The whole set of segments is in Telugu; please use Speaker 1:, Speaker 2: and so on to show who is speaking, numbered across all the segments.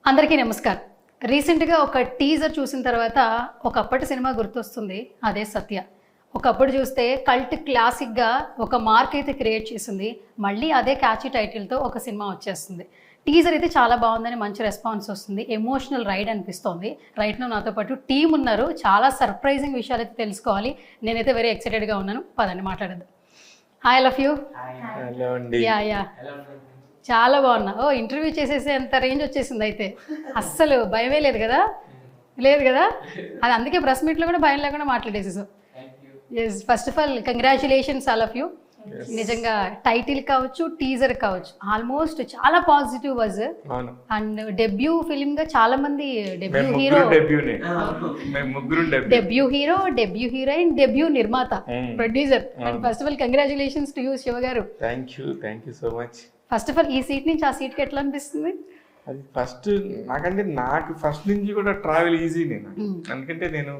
Speaker 1: అందరికీ నమస్కారం. రీసెంట్గా ఒక టీజర్ చూసిన తర్వాత ఒకప్పటి సినిమా గుర్తొస్తుంది, అదే సత్య. ఒకప్పుడు చూస్తే కల్ట్ క్లాసిక్గా ఒక మార్క్ అయితే క్రియేట్ చేసింది, మళ్ళీ అదే క్యాచీ టైటిల్తో ఒక సినిమా వచ్చేస్తుంది. టీజర్ అయితే చాలా బాగుందని మంచి రెస్పాన్స్ వస్తుంది, ఎమోషనల్ రైడ్ అనిపిస్తోంది. రైట్ నో నాతో పాటు టీం ఉన్నారు, చాలా సర్ప్రైజింగ్ విషయాలు అయితే తెలుసుకోవాలి. నేనైతే వెరీ ఎక్సైటెడ్గా ఉన్నాను, పదండి మాట్లాడద్దు. Hi love you. Yeah yeah చాలా బాగున్నా. ఓ ఇంటర్వ్యూ చేసేసి అంత రేంజ్ వచ్చేసింది అయితే, అస్సలు భయమే లేదు కదా? లేదు కదా, అది అందుకే ప్రెస్ మీట్లో కూడా భయం లేకుండా మాట్లాడేసేసాం. Yes, first of all congratulations all of you. నిజంగా టైటిల్ కావచ్చు, టీజర్ కావచ్చు, ఆల్మోస్ట్ చాలా positive was. And debut film గా చాలా మంది debut hero, debut hero, debut heroine, debut నిర్మాత, producer. And first of all congratulations to you Shiva గారు.
Speaker 2: Thank you so much.
Speaker 1: First of all ఈ సీట్ నుంచి ఆ సీట్కి ఎట్లా అనిపిస్తుంది?
Speaker 2: అది నాకు ఫస్ట్ నుంచి కూడా ట్రావెల్ ఈజీ. నేను ఎందుకంటే నేను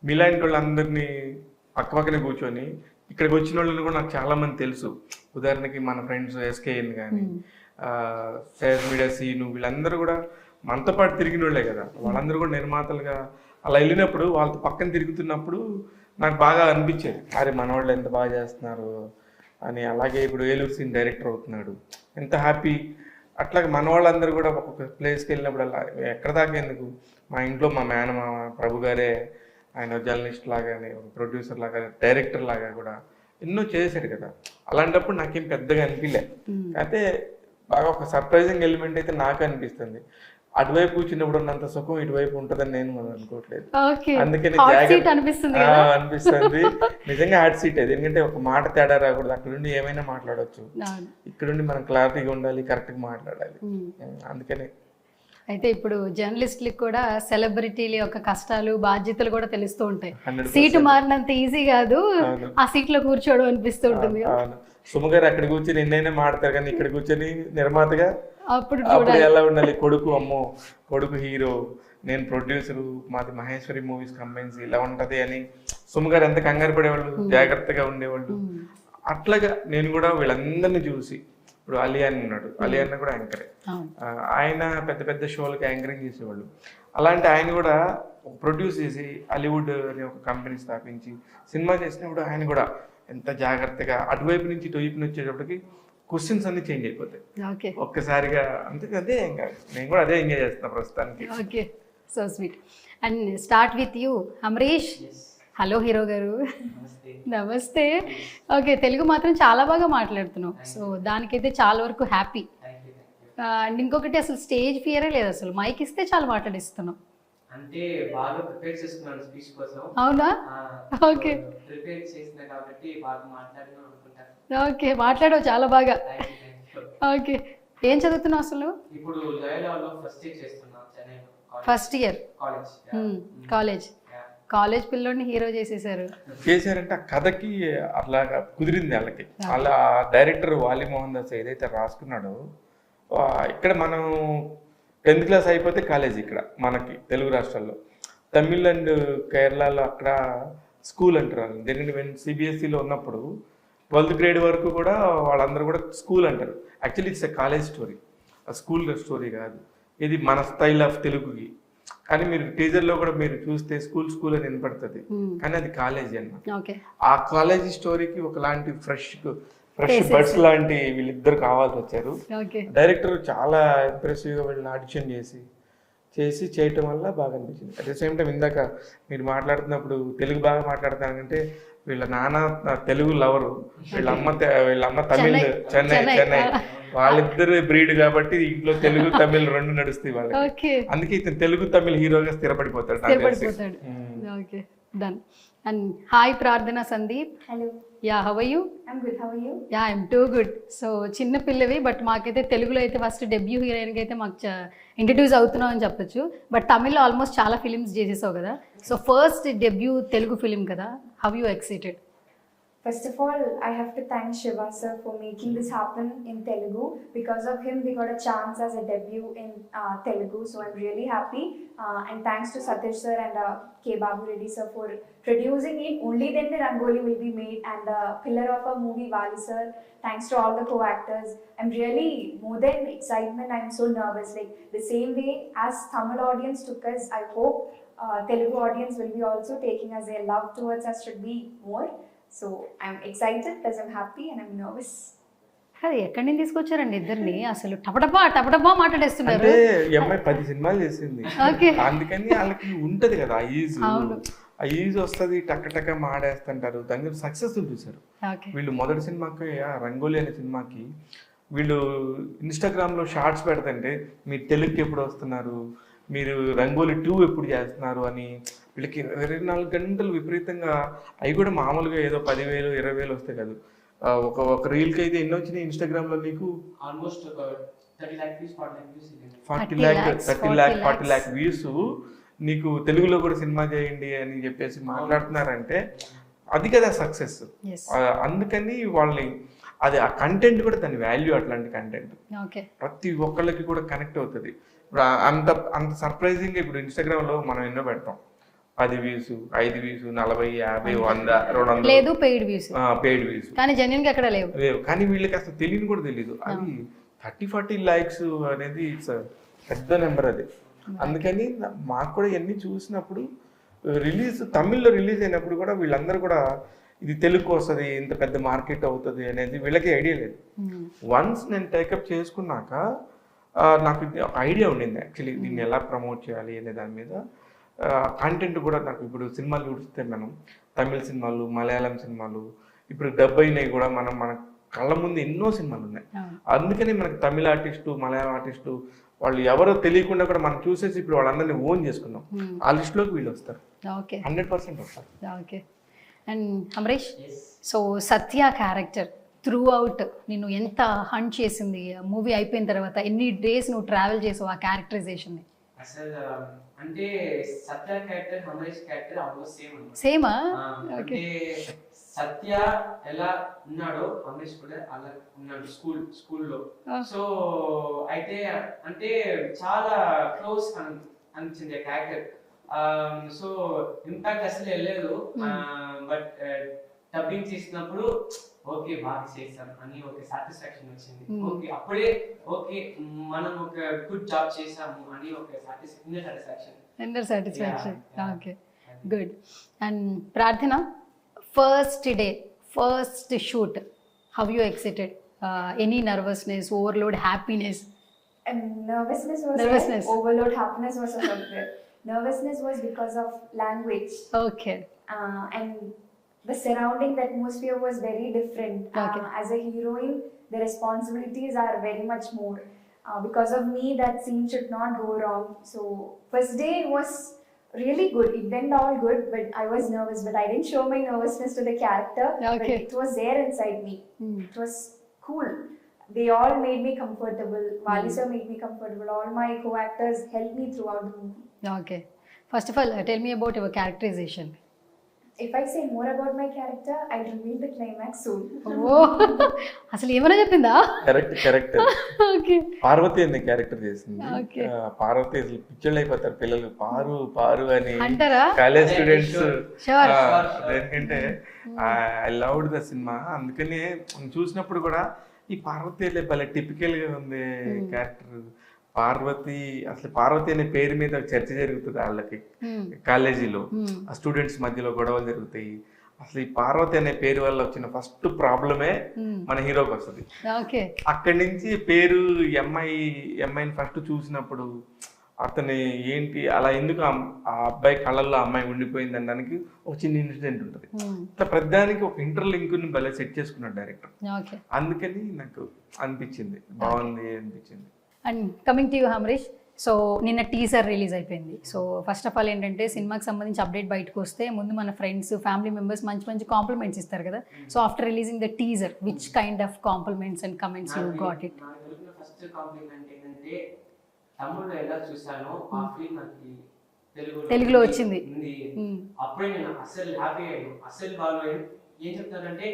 Speaker 2: మీలాంటి వాళ్ళందరినీ పక్కనే కూర్చొని ఇక్కడికి వచ్చిన వాళ్ళని కూడా నాకు చాలా మంది తెలుసు. ఉదాహరణకి మన ఫ్రెండ్స్ ఎస్కేఎన్ కానీ, ఫేస్ మీడియా సీను, వీళ్ళందరూ కూడా మనతో పాటు తిరిగిన వాళ్ళే కదా. వాళ్ళందరూ కూడా నిర్మాతలుగా అలా వెళ్ళినప్పుడు వాళ్ళతో పక్కన తిరుగుతున్నప్పుడు నాకు బాగా అనిపించేది, అరే మన వాళ్ళు ఎంత బాగా చేస్తున్నారు అని. అలాగే ఇప్పుడు ఏలూరు సీన్ డైరెక్టర్ అవుతున్నాడు, ఎంత హ్యాపీ. అట్లాగే మన వాళ్ళందరూ కూడా ఒక్కొక్క ప్లేస్కి వెళ్ళినప్పుడు అలా ఎక్కడ దాకా ఎందుకు, మా ఇంట్లో మా మేనమామ ప్రభు గారే, ఆయన జర్నలిస్ట్ లాగానే, ఒక ప్రొడ్యూసర్ లాగా, డైరెక్టర్ లాగా కూడా ఎన్నో చేశాడు కదా. అలాంటప్పుడు నాకేం పెద్దగా అనిపించలే. అయితే బాగా ఒక సర్ప్రైజింగ్ ఎలిమెంట్ అయితే నాకు అనిపిస్తుంది. అటువైపు కూర్చున్నప్పుడు ఉన్నంత సుఖం ఇటువైపు ఉంటుందని నేను అనుకోవట్లేదు. అందుకని అనిపిస్తుంది నిజంగా హాట్ సీట్ అది. ఎందుకంటే ఒక మాట తేడా రాకూడదు, అక్కడ నుండి ఏమైనా మాట్లాడవచ్చు, ఇక్కడ నుండి మనం క్లారిటీగా ఉండాలి, కరెక్ట్గా మాట్లాడాలి. అందుకనే
Speaker 1: అయితే ఇప్పుడు జర్నలిస్టులకు కూడా సెలబ్రిటీల యొక్క కష్టాలు బాధ్యతలు కూడా తెలుస్తూ ఉంటాయి. సీటు మారినంత ఈజీ కాదు ఆ సీట్ లో కూర్చోవడం అనిపిస్తూ ఉంటుంది.
Speaker 2: సుమగారు అక్కడ కూర్చొని ఎన్నైనా మాడతారు, కానీ ఇక్కడ కూర్చొని నిర్మాతగా అప్పుడు ఎలా ఉండాలి. కొడుకు హీరో, నేను ప్రొడ్యూసరు, మాది మహేశ్వరి మూవీస్ కంపెనీస్, ఇలా ఉంటది అని సుమగారు ఎంత కంగారు పడేవాళ్ళు, జాగ్రత్తగా ఉండేవాళ్ళు. అట్లాగా నేను కూడా వీళ్ళందరినీ చూసి, ఇప్పుడు అలియాన్ ఉన్నాడు, అలియాన్ కూడా యాంకరే, ఆయన పెద్ద పెద్ద షోలకి యాంకరింగ్ చేసేవాళ్ళు. అలాంటి ఆయన కూడా ప్రొడ్యూస్ చేసి హాలీవుడ్ అనే ఒక కంపెనీ స్థాపించి సినిమా చేసినప్పుడు ఆయన కూడా ఎంత జాగ్రత్తగా, అటువైపు నుంచి ఇటువైపు వచ్చేటప్పటికి క్వశ్చన్స్ అన్ని చేంజ్ అయిపోతాయి ఒక్కసారిగా. అదే ఇంకా నేను కూడా అదే ఎంజాయ్ చేస్తున్నా ప్రస్తుతానికి.
Speaker 1: Okay, so sweet. And start with you Amrish. Hello hero గారు. నమస్తే. ఓకే, తెలుగు మాత్రం చాలా బాగా మాట్లాడుతున్నావు, సో దానికైతే చాలా వరకు హ్యాపీ. అండ్ ఇంకొకటి, అసలు స్టేజ్ ఫియరే లేదు, అసలు మైక్ ఇస్తే చాలా మాట్లాడిస్తున్నావు.
Speaker 3: అంటే బాగా ప్రిపేర్ చేస్తున్నాను స్పీచ్ కోసం.
Speaker 1: అవునా? ఓకే,
Speaker 3: ప్రిపేర్ చేసిన కాబట్టి బాగా మాట్లాడను అనుకుంటా.
Speaker 1: ఓకే, మాట్లాడవు చాలా బాగా. ఓకే, ఏం చదువుతున్నావు అసలు?
Speaker 3: ఇప్పుడు లయోలాలో ఫస్ట్ ఇయర్ చేస్తున్నా, చెన్నైలో.
Speaker 1: First year
Speaker 3: college.
Speaker 1: కాలేజ్ పిల్లోడిని హీరో చేశారంటే
Speaker 2: ఆ కథకి అట్లా కుదిరింది వాళ్ళకి. అలా డైరెక్టర్ వాలి మోహన్ దాస్ ఏదైతే రాసుకున్నాడో, ఇక్కడ మనం 10th క్లాస్ అయిపోతే కాలేజ్ ఇక్కడ మనకి తెలుగు రాష్ట్రాల్లో, తమిళ్ అండ్ కేరళలో అక్కడ స్కూల్ అంటారు. ఎందుకంటే మేము సిబిఎస్ఈలో ఉన్నప్పుడు 12th గ్రేడ్ వరకు కూడా వాళ్ళందరూ కూడా స్కూల్ అంటారు. Actually it's a college story, school story కాదు ఇది, మన స్టైల్ ఆఫ్ తెలుగుకి. కానీ మీరు టీజర్లో కూడా మీరు చూస్తే స్కూల్ అని వినపడుతుంది, కానీ అది కాలేజీ అన్నమాట. ఆ కాలేజీ స్టోరీకి ఒకలాంటి ఫ్రెష్ బర్డ్స్ లాంటి వీళ్ళిద్దరు కావాల్సి వచ్చారు. డైరెక్టర్ చాలా ఇంప్రెసివ్ గా వీళ్ళని ఆడిషన్ చేసి చేయటం వల్ల బాగా అనిపించింది. అట్ ద సేమ్ టైం ఇందాక మీరు మాట్లాడుతున్నప్పుడు తెలుగు బాగా మాట్లాడతానంటే, వీళ్ళ నాన్న తెలుగు లవరు, వీళ్ళ అమ్మ తమిళ్, చెన్నై. వాళ్ళిద్దరు బ్రీడ్ కాబట్టి ఇంట్లో తెలుగు తమిళ్ రెండు నడుస్తాయి వాళ్ళకి. అందుకే ఇతను తెలుగు తమిళ్ హీరోగా స్థిరపడిపోతాడు.
Speaker 1: Done. And hi Prardhana Sandeep.
Speaker 4: Hello.
Speaker 1: Yeah, how are you?
Speaker 4: I'm good. How are you?
Speaker 1: Yeah, I'm too good. So చిన్న పిల్లవి, బట్ మాకైతే తెలుగులో అయితే ఫస్ట్ డెబ్యూ హీరోయిన్కి అయితే మాకు ఇంట్రడ్యూస్ అవుతున్నావు అని చెప్పొచ్చు. బట్ తమిళ్లో ఆల్మోస్ట్ చాలా ఫిలిమ్స్ చేసేసావు కదా, so first debut Telugu film కదా, how you excited?
Speaker 4: First of all, I have to thank Shiva sir for making this happen in Telugu. Because of him, we got a chance as a debut in Telugu. So I'm really happy. And thanks to Satish sir and K. Babu Reddy sir for producing it. Only then the Rangoli will be made. And the pillar of our movie, Vali sir. Thanks to all the co-actors. I'm really, more than excitement, I'm so nervous. Like the same way as Tamil audience took us, I hope Telugu audience will be also taking us. Their love towards us should be more. So I'm excited, plus I'm happy and I'm nervous.
Speaker 1: అది ఎక్కడి నుంచి తీసుకొచ్చారండి ఇద్దరిని? అసలు టపటపా మాట్లాడేస్తున్నారు.
Speaker 2: అంటే ఈ అమ్మాయి 10 సినిమాలు చేసింది,
Speaker 1: ఓకే.
Speaker 2: అందుకని వాళ్ళకి ఉంటది కదా ఆ ఈజ్ వస్తుంది, టక్క మాడేస్తుంటారు. దాని సక్సెస్ చూసారు
Speaker 1: ఓకే.
Speaker 2: వీళ్ళు. మొదటి సినిమాకి రంగోలి అనే సినిమాకి వీళ్ళు ఇన్స్టాగ్రామ్లో షార్ట్స్ పెడతంటే మీరు తెలుగుకి ఎప్పుడు వస్తున్నారు, మీరు రంగోలి 2 ఎప్పుడు చేస్తున్నారు అని వీళ్ళకి 24 గంటలు విపరీతంగా. అవి కూడా మామూలుగా ఏదో 10,000 20,000 వస్తాయి కాదు. ఒక రీల్కి అయితే ఎన్ని వచ్చినాయి ఇన్స్టాగ్రామ్లో నీకు?
Speaker 3: Almost 30 lakh views,
Speaker 2: 40 lakh views. నీకు తెలుగులో కూడా సినిమా చేయండి అని చెప్పేసి మాట్లాడుతున్నారంటే అది కదా సక్సెస్. అందుకని వాళ్ళని అది ఆ కంటెంట్ కూడా దాని వాల్యూ, అట్లాంటి కంటెంట్ ప్రతి ఒక్కళ్ళకి కూడా కనెక్ట్ అవుతుంది. ఇప్పుడు అంత సర్ప్రైజింగ్. ఇప్పుడు ఇన్స్టాగ్రామ్లో మనం ఎన్నో పెడతాం, 10 వ్యూస్, 5 వ్యూస్, 40, 50, 100, 200
Speaker 1: లేదు పెయిడ్ వ్యూస్. కానీ జెన్యూన్ గా ఎక్కడ లేవు.
Speaker 2: కానీ వీళ్ళకి అసలు తెలియని కూడా తెలియదు. అది 30-40 likes అనేది ఇట్స్ పెద్ద నెంబర్ అది. అందుకని మాకు కూడా ఇవన్నీ చూసినప్పుడు తమిళ్లో రిలీజ్ అయినప్పుడు కూడా వీళ్ళందరూ కూడా ఇది తెలుగు వస్తుంది, ఇంత పెద్ద మార్కెట్ అవుతుంది అనేది వీళ్ళకి ఐడియా లేదు. వన్స్ నేను టేకప్ చేసుకున్నాక నాకు ఒక ఐడియా ఉండింది యాక్చువల్లీ దీన్ని ఎలా ప్రమోట్ చేయాలి అనే దాని మీద. కంటెంట్ కూడా నాకు ఇప్పుడు సినిమాలు చూస్తే మనం తమిళ సినిమాలు, మలయాళం సినిమాలు, ఇప్పుడు డబ్ అయినవి కూడా మన కళ్ళ ముందు ఎన్నో సినిమాలు ఉన్నాయి. అందుకని మనకు తమిళ ఆర్టిస్టు, మలయాళం ఆర్టిస్టు వాళ్ళు ఎవరో తెలియకుండా కూడా మనం చూసేసి ఇప్పుడు వాళ్ళందరినీ ఓన్ చేసుకున్నాం. ఆ లిస్టులోకి వీళ్ళు వస్తారు, 100% వస్తారు.
Speaker 1: Okay. And Amrish, so Satya character through out నిన్ను ఎంత హంట్ చేసింది? మూవీ అయిపోయిన తర్వాత ఎన్ని డేస్ నువ్వు ట్రావెల్ చేసావు ఆ క్యారెక్టరైజేషన్?
Speaker 3: అసలు అంటే సత్య క్యారెక్టర్, అమరీష్ క్యారెక్టర్ ఆల్మోస్ట్
Speaker 1: సేమా?
Speaker 3: అంటే సత్య ఎలా ఉన్నాడో అమరీష్ కూడా అలా ఉన్నాడు స్కూల్లో. సో అయితే అంటే చాలా క్లోజ్ అనిపించింది క్యారెక్టర్. సో ఇంపాక్ట్ అసలు వెళ్ళలేదు. బట్ డబ్బింగ్ చేసినప్పుడు ఓకే బాగా చేసాం అని ఒక సాటిస్ఫాక్షన్ వచ్చింది. ఓకే అప్పుడే ఓకే మనం ఒక గుడ్ జాబ్ చేసాము అని ఒక inner satisfaction.
Speaker 1: Okay, good. And Prarthana, first day, first shoot, how you excited? Any nervousness, overload, happiness?
Speaker 4: Nervousness was there. Overload, happiness was also there. Nervousness was because of language.
Speaker 1: Okay.
Speaker 4: And the surrounding, the atmosphere was very different.
Speaker 1: Okay.
Speaker 4: As a heroine, the responsibilities are very much more. Because of me, that scene should not go wrong. So first day was really good. It went all good, but I was nervous. But I didn't show my nervousness to the character.
Speaker 1: Okay.
Speaker 4: But it was there inside me. It was cool. They all made me comfortable. Vali sir made me comfortable. All my co-actors helped me throughout the movie.
Speaker 1: Okay. First of all, tell me about your characterization.
Speaker 4: If I say more about my character, I'll reveal the climax soon.
Speaker 1: Oh, అసలు ఏమైనా చెప్పిందా?
Speaker 2: కరెక్ట్.
Speaker 1: ఓకే.
Speaker 2: పార్వతి అనే క్యారెక్టర్ చేసింది.
Speaker 1: ఓకే.
Speaker 2: పార్వతి అసలు పిచ్చోళ్ళు అయిపోతారు పిల్లలు, పారు అని
Speaker 1: అంటారా
Speaker 2: కాలేజ్ స్టూడెంట్స్.
Speaker 1: షూర్.
Speaker 2: ఎందుకంటే ఐ లవ్డ్ ద సినిమా. అందుకని చూసినప్పుడు కూడా ఈ పార్వతి భలే టిపికల్ గా ఉంది క్యారెక్టర్. పార్వతి అనే పేరు మీద చర్చ జరుగుతుంది వాళ్ళకి కాలేజీలో, ఆ స్టూడెంట్స్ మధ్యలో గొడవలు జరుగుతాయి. అసలు ఈ పార్వతి అనే పేరు వల్ల వచ్చిన ఫస్ట్ ప్రాబ్లమే మన హీరోకి వస్తుంది. అక్కడి నుంచి పేరు అమ్మాయిని ఫస్ట్ చూసినప్పుడు అతని ఏంటి అలా ఎందుకు ఆ అబ్బాయి కళ్ళల్లో అమ్మాయి ఉండిపోయింది అనడానికి ఒక చిన్న ఇన్సిడెంట్ ఉంటుంది. ఇట్లా ప్రతిదానికి ఒక ఇంటర్లింక్ ని భలే సెట్ చేసుకున్నాడు డైరెక్టర్. అందుకని నాకు అనిపించింది బాగుంది అనిపించింది.
Speaker 1: And coming to you Amrish, so నిన్న టీజర్ రిలీజ్ అయిపోయింది. సో ఫస్ట్ ఆఫ్ ఆల్ ఏంటంటే సినిమాకి సంబంధించి అప్డేట్ బయటకు వస్తే ముందు మన ఫ్రెండ్స్, ఫ్యామిలీ మెంబర్స్ మంచి కాంప్లిమెంట్స్ ఇస్తారు కదా. So after releasing the teaser, which kind of compliments and comments you got it?
Speaker 3: First complement ఏంటంటే తమిళ్లో ఎలా చూసానో ఆ ఫీల్ నాకు తెలుగులో
Speaker 1: వచ్చింది.
Speaker 3: అప్పుడే నేను అసలు హ్యాపీ అయ్యాను. అసలు బాగా ఏం చెప్తానంటే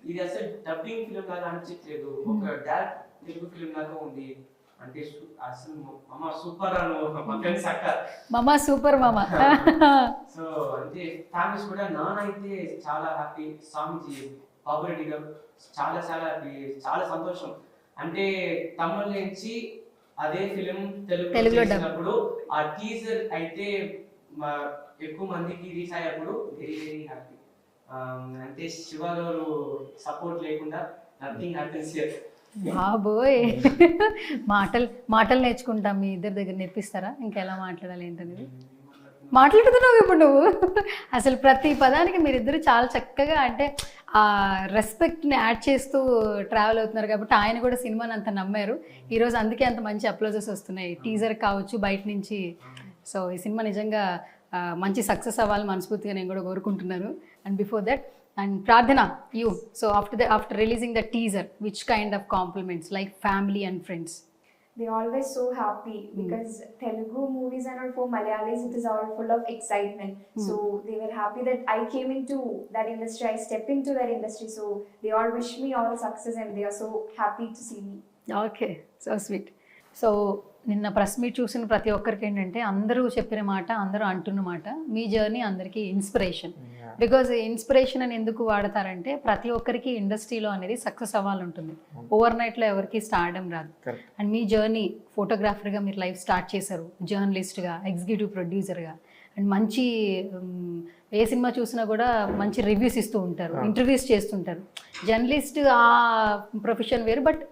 Speaker 3: ఇది అసలు డబ్బింగ్ ఫిలిం లాగా అనిపించట్లేదు, ఒక డైరెక్ట్ తెలుగు ఫిలిం లాగా ఉంది అంటే అసలు అమ్మ సూపర్ అను మా ఫ్రెండ్స్ అక్క
Speaker 1: మామ సూపర్ మామ.
Speaker 3: సో అంటే ఫ్యామిలీస్ కూడా నాన్న అయితే చాలా హ్యాపీ, స్వామిజీ బాబురెడ్డి గారు చాలా చాలా హ్యాపీ, చాలా సంతోషం. అంటే తమిళ నుంచి అదే ఫిలిం తెలుగులో చేసినప్పుడు ఆ టీజర్ అయితే ఎక్కువ మందికి రీచ్ అయ్యేప్పుడు వెరీ వెరీ హ్యాపీ. అంటే శివ గారు సపోర్ట్ లేకుండా నథింగ్ హ్యాపెన్స్ హియర్.
Speaker 1: బాబోయ్, మాటలు నేర్చుకుంటాం, మీ ఇద్దరి దగ్గర నేర్పిస్తారా ఇంకెలా మాట్లాడాలి ఏంటనేది? మాట్లాడుతున్నావు ఇప్పుడు నువ్వు. అసలు ప్రతి పదానికి మీరిద్దరు చాలా చక్కగా అంటే ఆ రెస్పెక్ట్ని యాడ్ చేస్తూ ట్రావెల్ అవుతున్నారు కాబట్టి ఆయన కూడా సినిమాని అంత నమ్మారు ఈరోజు, అందుకే అంత మంచి అప్లోజెస్ వస్తున్నాయి టీజర్ కావచ్చు బయట నుంచి. సో ఈ సినిమా నిజంగా మంచి సక్సెస్ అవ్వాలని మనస్ఫూర్తిగా నేను కూడా కోరుకుంటున్నాను. అండ్ బిఫోర్ దట్, అండ్ ప్రార్థన, you, so after releasing the teaser, which kind of compliments, like family and friends?
Speaker 4: They always so happy because Telugu movies are not for Malayalis, it is all full of excitement. So they were happy that I came into that industry, I stepped into that industry. So they all wish me all success and they are so happy to see me.
Speaker 1: Okay, so sweet. So నిన్న ప్రెస్ మీట్ చూసిన ప్రతి ఒక్కరికి ఏంటంటే అందరూ చెప్పిన మాట, అందరూ అంటున్న మాట, మీ జర్నీ అందరికీ ఇన్స్పిరేషన్. బికాజ్ ఇన్స్పిరేషన్ అని ఎందుకు వాడతారంటే ప్రతి ఒక్కరికి ఇండస్ట్రీలో అనేది సక్సెస్ అవ్వాలంటుంది, ఓవర్ నైట్లో ఎవరికి స్టార్డమ్ రాదు. అండ్ మీ జర్నీ ఫోటోగ్రాఫర్గా మీరు లైఫ్ స్టార్ట్ చేశారు, జర్నలిస్ట్గా, ఎగ్జిక్యూటివ్ ప్రొడ్యూసర్గా, అండ్ మంచి ఏ సినిమా చూసినా కూడా మంచి రివ్యూస్ ఇస్తూ ఉంటారు, ఇంటర్వ్యూస్ చేస్తుంటారు. జర్నలిస్ట్ ఆ ప్రొఫెషన్ వేరు, బట్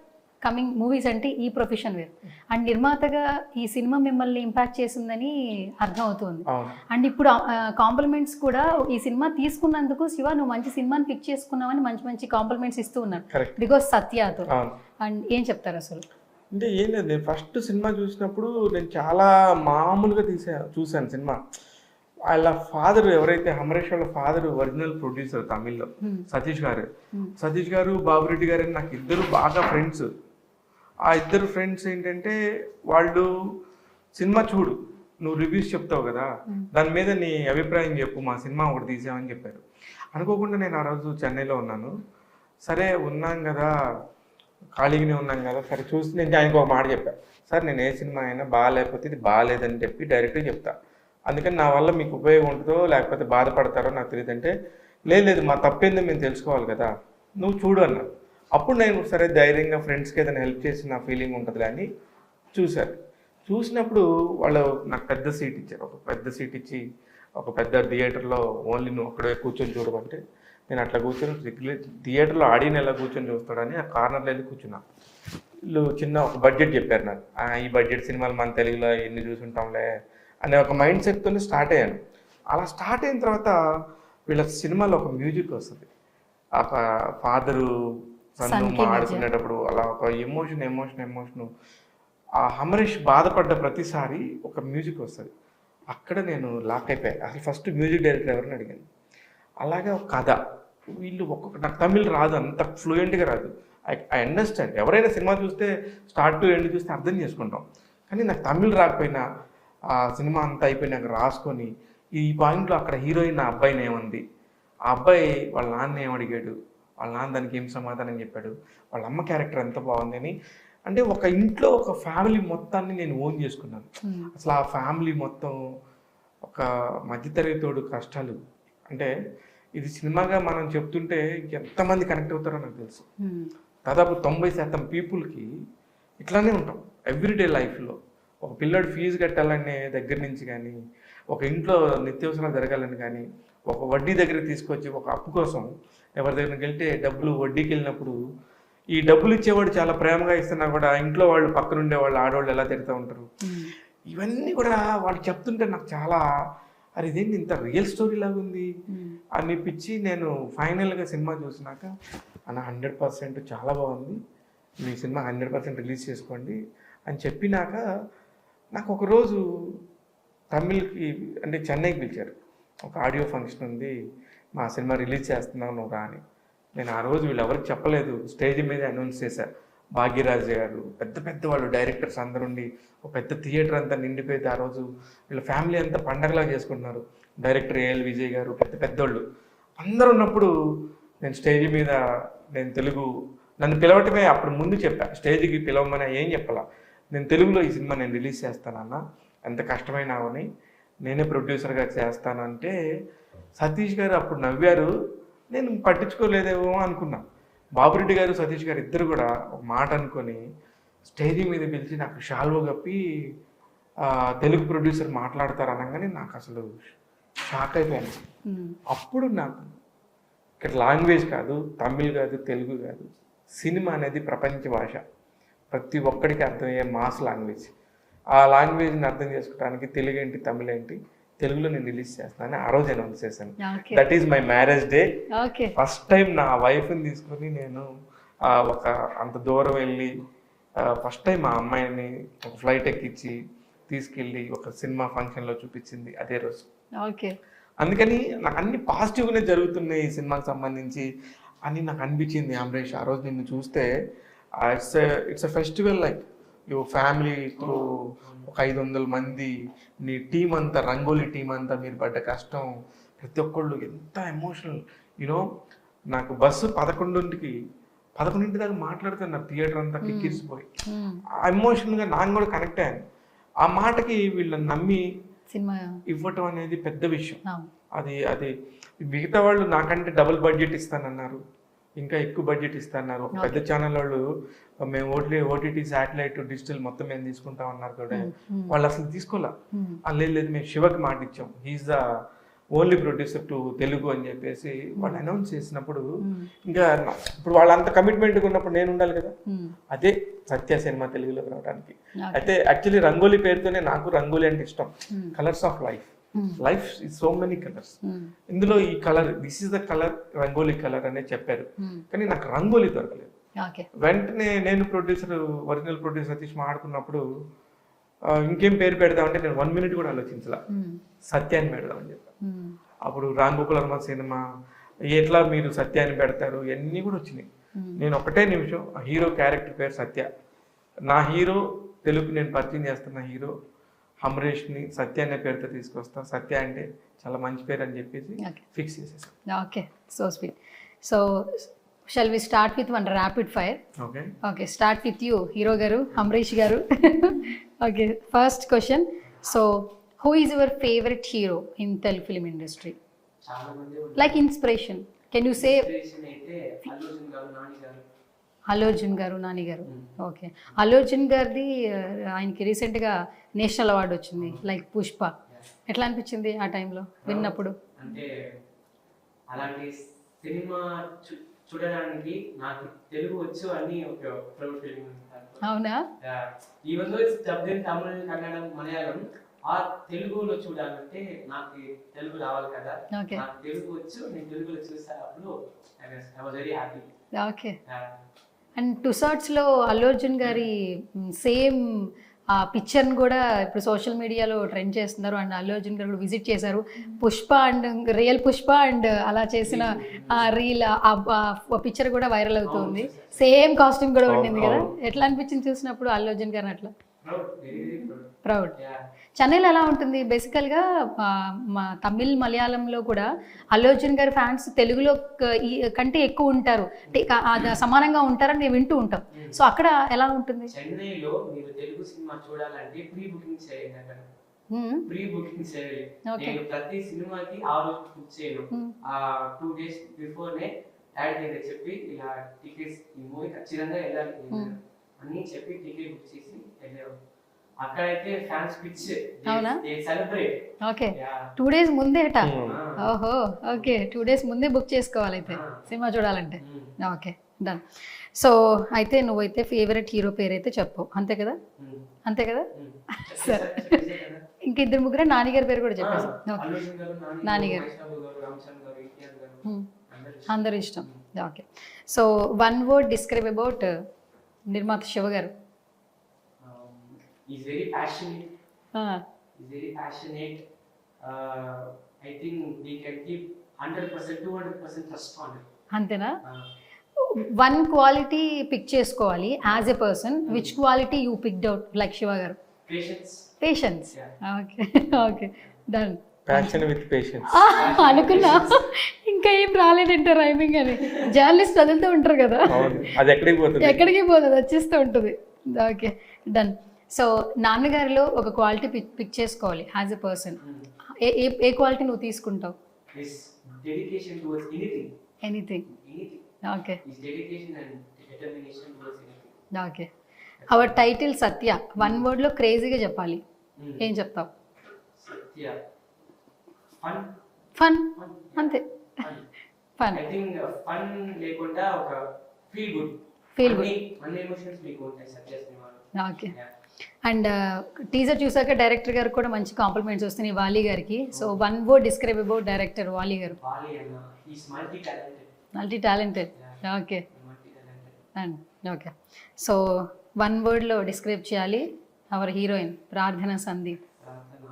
Speaker 1: కమింగ్ మూవీస్ అంటే ఈ ప్రొఫెషన్ వేరు. అండ్ నిర్మాతగా ఈ సినిమా మిమ్మల్ని ఇంపాక్ట్ చేసిందని అర్థం అవుతుంది. అండ్ ఇప్పుడు కాంప్లిమెంట్స్ కూడా ఈ సినిమా తీసుకున్నందుకు శివ నువ్వు మంచి సినిమాని పిక్ చేసుకున్నావని మంచి మంచి కాంప్లిమెంట్స్ ఇస్తూ ఉన్నారు బికాస్ సత్యతో. అండ్ ఏం చెప్తారు అసలు?
Speaker 2: అంటే ఏం లేదు, నేను ఫస్ట్ సినిమా చూసినప్పుడు నేను చాలా మామూలుగా చూశాను సినిమా. వాళ్ళ ఫాదర్ ఎవరైతే అమరేష్ వాళ్ళ ఫాదర్ ఒరిజినల్ ప్రొడ్యూసర్ తమిళ్లో సతీష్ గారు బాబురెడ్డి గారు అని నాకు ఇద్దరు బాగా ఫ్రెండ్స్. ఆ ఇద్దరు ఫ్రెండ్స్ ఏంటంటే వాళ్ళు సినిమా చూడు, నువ్వు రివ్యూస్ చెప్తావు కదా, దాని మీద నీ అభిప్రాయం చెప్పు, మా సినిమా ఒకటి తీసామని చెప్పారు. అనుకోకుండా నేను ఆ రోజు చెన్నైలో ఉన్నాను. సరే ఉన్నాం కదా, ఖాళీగానే ఉన్నాం కదా, సరే చూసి నేను ఆయనకు ఒక మాట చెప్పాను, సార్ నేను ఏ సినిమా అయినా బాగాలేకపోతే ఇది బాగాలేదని చెప్పి డైరెక్ట్గా చెప్తా, అందుకని నా వల్ల మీకు ఉపయోగం ఉంటుందో లేకపోతే బాధపడతారో నాకు తెలియదంటే, లేదు మా తప్పేందో మేము తెలుసుకోవాలి కదా, నువ్వు చూడు అన్నా. అప్పుడు నేను సరే ధైర్యంగా ఫ్రెండ్స్కి ఏదైనా హెల్ప్ చేసిన ఫీలింగ్ ఉంటుంది అని చూశారు. చూసినప్పుడు వాళ్ళు నాకు పెద్ద సీట్ ఇచ్చారు, ఒక పెద్ద సీట్ ఇచ్చి ఒక పెద్ద థియేటర్లో ఓన్లీ నువ్వు అక్కడే కూర్చొని చూడమంటే నేను అట్లా కూర్చొని థియేటర్లో ఆడియన్ ఎలా కూర్చొని చూస్తాడని ఆ కార్నర్లో వెళ్ళి కూర్చున్నా. వీళ్ళు చిన్న ఒక బడ్జెట్ చెప్పారు నాకు, ఈ బడ్జెట్ సినిమాలు మన తెలుగులో ఎన్ని చూసుంటాంలే అనే ఒక మైండ్ సెట్తో స్టార్ట్ అయ్యాను. అలా స్టార్ట్ అయిన తర్వాత వీళ్ళ సినిమాలో ఒక మ్యూజిక్ వస్తుంది, ఒక ఫాదరు సన్ను ఆడుకునేటప్పుడు అలా ఒక ఎమోషన్ ఆ అమరీష్ బాధపడ్డ ప్రతిసారి ఒక మ్యూజిక్ వస్తుంది. అక్కడ నేను లాక్ అయిపోయాను. అసలు ఫస్ట్ మ్యూజిక్ డైరెక్టర్ ఎవరిని అడిగాను. అలాగే ఒక కథ, వీళ్ళు నాకు తమిళ్ రాదు, అంత ఫ్లూయెంట్గా రాదు. ఐ అండర్స్టాండ్, ఎవరైనా సినిమా చూస్తే స్టార్ట్ టు ఎండ్ చూస్తే అర్థం చేసుకుంటాం, కానీ నాకు తమిళ్ రాకపోయినా ఆ సినిమా అంతా అయిపోయినాక రాసుకొని ఈ పాయింట్లో అక్కడ హీరోయిన్ ఆ అబ్బాయిని ఏమంది, ఆ అబ్బాయి వాళ్ళ నాన్న ఏమడిగాడు, వాళ్ళ నాన్న దానికి ఏం సమాధానం చెప్పాడు, వాళ్ళ అమ్మ క్యారెక్టర్ ఎంత బాగుంది అని. అంటే ఒక ఇంట్లో ఒక ఫ్యామిలీ మొత్తాన్ని నేను ఓన్ చేసుకున్నాను. అసలు ఆ ఫ్యామిలీ మొత్తం ఒక మధ్యతరగతోడు కష్టాలు, అంటే ఇది సినిమాగా మనం చెప్తుంటే ఎంతమంది కనెక్ట్ అవుతారో నాకు తెలుసు. దాదాపు 90% పీపుల్కి ఇట్లానే ఉంటాం ఎవ్రీడే లైఫ్లో. ఒక పిల్లడు ఫీజు కట్టాలనే దగ్గర నుంచి కానీ, ఒక ఇంట్లో నిత్యావసరాలు జరగాలని కానీ, ఒక వడ్డీ దగ్గర తీసుకొచ్చి ఒక అప్పు కోసం ఎవరి దగ్గరికి వెళ్తే డబ్బులు వడ్డీకి వెళ్ళినప్పుడు ఈ డబ్బులు ఇచ్చేవాడు చాలా ప్రేమగా ఇస్తున్నా కూడా ఇంట్లో వాళ్ళు పక్కనుండే వాళ్ళు ఆడవాళ్ళు ఎలా తిరుగుతూ ఉంటారు, ఇవన్నీ కూడా వాళ్ళు చెప్తుంటే నాకు చాలా అరే ఇదేంటి ఇంత రియల్ స్టోరీ లాగా ఉంది అనిపించి నేను ఫైనల్గా సినిమా చూసినాక అన్న 100% చాలా బాగుంది, మీ సినిమా 100% రిలీజ్ చేసుకోండి అని చెప్పినాక నాకు ఒకరోజు తమిళ్కి అంటే చెన్నైకి పిలిచారు, ఒక ఆడియో ఫంక్షన్ ఉంది, మా సినిమా రిలీజ్ చేస్తున్నావు నువ్వు రా అని. నేను ఆ రోజు వీళ్ళు ఎవరికి చెప్పలేదు, స్టేజ్ మీద అనౌన్స్ చేశారు. భాగ్యరాజ్ గారు పెద్ద పెద్ద వాళ్ళు డైరెక్టర్స్ అందరుండి ఒక పెద్ద థియేటర్ అంతా నిండిపోయింది. ఆ రోజు వీళ్ళ ఫ్యామిలీ అంతా పండగలా చేసుకుంటున్నారు. డైరెక్టర్ ఏఎల్ విజయ్ గారు పెద్ద పెద్దోళ్ళు అందరు ఉన్నప్పుడు నేను స్టేజ్ మీద నేను తెలుగు నన్ను పిలవటమే అప్పుడు ముందు చెప్పా, స్టేజ్కి పిలవమని ఏం చెప్పాలా, నేను తెలుగులో ఈ సినిమా నేను రిలీజ్ చేస్తానన్నా, ఎంత కష్టమైనా అవని నేనే ప్రొడ్యూసర్గా చేస్తానంటే సతీష్ గారు అప్పుడు నవ్వారు. నేను పట్టించుకోలేదేమో అనుకున్నా. బాబురెడ్డి గారు సతీష్ గారు ఇద్దరు కూడా ఒక మాట అనుకొని స్టేజ్ మీద పిలిచి నాకు షాల్వో కప్పి తెలుగు ప్రొడ్యూసర్ మాట్లాడతారు అనగానే నాకు అసలు షాక్ అయిపోయాను. అప్పుడు నాకు ఇక్కడ లాంగ్వేజ్ కాదు, తమిళ్ కాదు, తెలుగు కాదు, సినిమా అనేది ప్రపంచ భాష, ప్రతి ఒక్కడికి అర్థమయ్యే మాస్ లాంగ్వేజ్. ఆ లాంగ్వేజ్ని అర్థం చేసుకోవడానికి తెలుగు ఏంటి, తమిళ ఏంటి, తెలుగులో నేను రిలీజ్ చేస్తానని ఆ రోజు అనౌన్స్ చేశాను. That is my marriage day. First time నా వైఫ్ని తీసుకొని నేను ఒక అంత దూరం వెళ్ళి ఫస్ట్ టైం మా అమ్మాయిని ఒక ఫ్లైట్ ఎక్కించి తీసుకెళ్ళి ఒక సినిమా ఫంక్షన్లో చూపించింది అదే రోజు. అందుకని నాకు అన్ని పాజిటివ్గానే జరుగుతున్నాయి ఈ సినిమాకి సంబంధించి అని నాకు అనిపించింది. అమరేష్, ఆ రోజు నిన్ను చూస్తే it's a festival, like you ఫ్యామిలీతో ఒక 500 మంది, నీ టీం అంతా, రంగోలీ టీం అంతా, మీరు పడ్డ కష్టం, ప్రతి ఒక్కళ్ళు ఎంత ఎమోషనల్. యూనో నాకు బస్సు 11 దాకా మాట్లాడుతున్నా, థియేటర్ అంతా కిక్కిరిసిపోయి ఆ ఎమోషనల్గా నాకు కూడా కనెక్ట్ అయ్యాను. ఆ మాటకి వీళ్ళని నమ్మి సినిమా ఇవ్వటం అనేది పెద్ద విషయం. అది మిగతా వాళ్ళు నాకంటే డబుల్ బడ్జెట్ ఇస్తానన్నారు, ఇంకా ఎక్కువ బడ్జెట్ ఇస్తాన్నారు. ఒక పెద్ద ఛానల్ వాళ్ళు మేము ఓటీటీ శాటిలైట్ డిజిటల్ మొత్తం మేము తీసుకుంటాం అన్నారు కూడా, వాళ్ళు అసలు తీసుకోలే. లేదు మేము శివకి మాట ఇచ్చాం, he's the only producer to Telugu అని చెప్పేసి వాళ్ళు అనౌన్స్ చేసినప్పుడు ఇంకా ఇప్పుడు వాళ్ళంత కమిట్మెంట్గా ఉన్నప్పుడు నేను ఉండాలి కదా. అదే సత్య సినిమా తెలుగులోకి రావడానికి. అయితే యాక్చువల్లీ రంగోలీ పేరుతోనే నాకు రంగోలీ అంటే ఇష్టం. Colours of life, life is so many colours. ఇందులో ఈ colour, this is the colour, rangoli colour అనే చెప్పారు. కానీ నాకు రంగోలీ దొరకలేదు. వెంటనే నేను ఒరిజినల్ ప్రొడ్యూసర్ సతీష్ మాట్లాడుకున్నప్పుడు ఇంకేం పేరు పెడదామంటే నేను 1 minute కూడా ఆలోచించాల, సత్యాన్ని పెడదామని చెప్పాను. అప్పుడు రామ్ గోపాల్ వర్మ సినిమా ఎట్లా మీరు సత్యాన్ని పెడతారు ఇవన్నీ కూడా వచ్చినాయి. నేను ఒకటే నిమిషం, హీరో క్యారెక్టర్ పేరు సత్య, నా హీరో తెలుగు నేను పరిచయం చేస్తున్న హీరో అమరేష్ని సత్య అనే పేరుతో తీసుకొస్తా, సత్య అంటే చాలా మంచి పేరు అని చెప్పేసి ఫిక్స్ చేసేసాను.
Speaker 1: Okay, so sweet. So shall we start with one rapid fire? Okay, start with you hero గారు, Amaresh garu. Okay, first question. So who is your favourite hero in Telugu film industry? Like inspiration, can you say? Allu Arjun garu, Nani garu. Okay, Allu Arjun గారిది ఆయనకి రీసెంట్గా నేషనల్ అవార్డు వచ్చింది, లైక్ పుష్ప. ఎట్లా అనిపించింది ఆ టైంలో విన్నప్పుడు?
Speaker 3: అంటే అలాంటి సినిమా చూడడానికి నాకు తెలుగు వచ్చు అని ఒక ప్రౌడ్ ఫీలింగ్.
Speaker 1: అవునా?
Speaker 3: Even though it's dubbed in Tamil, Kannada, Malayalam, ఆ తెలుగులో చూడాలంటే నాకు తెలుగు రావాలి కదా. నాకు తెలుగు వచ్చు, నేను తెలుగులో చూస్తా, అప్పుడు I was very happy.
Speaker 1: Okay, and టుసాట్స్లో అల్లు అర్జున్ గారి సేమ్ ఆ పిక్చర్ని కూడా ఇప్పుడు సోషల్ మీడియాలో ట్రెండ్ చేస్తున్నారు. అండ్ అల్లు అర్జున్ గారు కూడా విజిట్ చేశారు, Pushpa and real Pushpa and అలా చేసిన రీల్, ఆ పిక్చర్ కూడా వైరల్ అవుతుంది. సేమ్ కాస్ట్యూమ్ కూడా ఉండింది కదా. ఎట్లా అనిపించింది చూసినప్పుడు అల్లు అర్జున్ గారిని? అట్లా ప్రౌడ్. చెన్నైలో ఎలా ఉంటుంది బేసికల్గా? మా తమిళ్, మలయాళంలో కూడా అల్లు అర్జున్ గారి ఫ్యాన్స్ తెలుగులో కంటే ఎక్కువ ఉంటారు, సమానంగా ఉంటారని మేము వింటూ ఉంటాం. సో అక్కడ ఎలా ఉంటుంది?
Speaker 3: చెన్నైలో మీరు తెలుగు సినిమా చూడాలంటే ప్రీ బుకింగ్ చేయాలి. ప్రీ బుకింగ్ చేయాలి. నేను ప్రతి సినిమాకి ఆ రోజు బుక్ చేయను, 2 days బిఫోర్నే యాడ్ దగ్గర చెప్పి ఇలా టికెట్స్, ఈ మూవీ ఖచ్చితంగా వెళ్ళాలి అని చెప్పి టికెట్ బుక్ చేసి వెళ్ళాము. అక్కడైతే fans pitch, they celebrate.
Speaker 1: Okay, 2 days ముందేట. ఓహో, ఓకే, 2 days ముందే బుక్ చేసుకోవాలి అయితే సినిమా చూడాలంటే. Okay, done. సో అయితే నువ్వైతే ఫేవరెట్ హీరో పేరు అయితే చెప్పు, అంతే కదా? అంతే కదా, సరే. ఇంక 2-3 నానిగారి పేరు కూడా చెప్పేసి. నానిగారు అందరూ ఇష్టం. Okay, so 1 word describe about నిర్మాత శివ గారు.
Speaker 3: He's very passionate. He's very passionate. I think we can keep 100%, 200% trust on him.
Speaker 1: అంతేనా? 1 quality పిక్ చేసుకోవాలి as a person. Which quality you picked out like Shiva గారు?
Speaker 3: Patience.
Speaker 1: Patience. Okay, okay, done.
Speaker 2: Passion with patience.
Speaker 1: అనుకున్నా ఇంకా ఏం రాలేదంటే రైమింగ్ అని. జర్నలిస్ట్ వదులుతూ ఉంటారు కదా,
Speaker 2: అవును, అది ఎక్కడికి పోతుంది?
Speaker 1: ఎక్కడికి పోతుంది, వచ్చేస్తూ ఉంటుంది. Okay, done. సో నాన్నగారిలో ఒక క్వాలిటీ పిక్ చేసుకోవాలి యాజ్ ఎ పర్సన్. ఏ క్వాలిటీ నువ్వు తీసుకుంటావు?
Speaker 3: His dedication towards anything.
Speaker 1: Anything.
Speaker 3: Anything.
Speaker 1: Okay,
Speaker 3: His dedication and determination towards anything.
Speaker 1: Okay. Our title Satya, one వర్డ్లో క్రేజీగా చెప్పాలి, ఏం చెప్తావు?
Speaker 3: Satya. Fun.
Speaker 1: Fun,
Speaker 3: Fun.
Speaker 1: అంతే.
Speaker 3: Fun.
Speaker 1: Fun,
Speaker 3: I think fun లేకుండా ఒక feel good.
Speaker 1: Feel good.
Speaker 3: అన్ని ఎమోషన్స్ మీకు ఉంటాయి సత్య సినిమాలో.
Speaker 1: ఓకే.
Speaker 3: Yeah.
Speaker 1: అండ్ టీజర్ చూసాక డైరెక్టర్ గారికి కూడా మంచి కాంప్లిమెంట్స్ వస్తున్నాయి వాలి గారికి. So one word describe about director Vali garu.
Speaker 3: Bali అన్న is multi talented.
Speaker 1: Multi talented. Okay,
Speaker 3: multi talented.
Speaker 1: And okay. So one వర్డ్లో డిస్క్రైబ్ చేయాలి అవర్ హీరోయిన్ ప్రార్థన సందీప్.
Speaker 3: ప్రార్థన.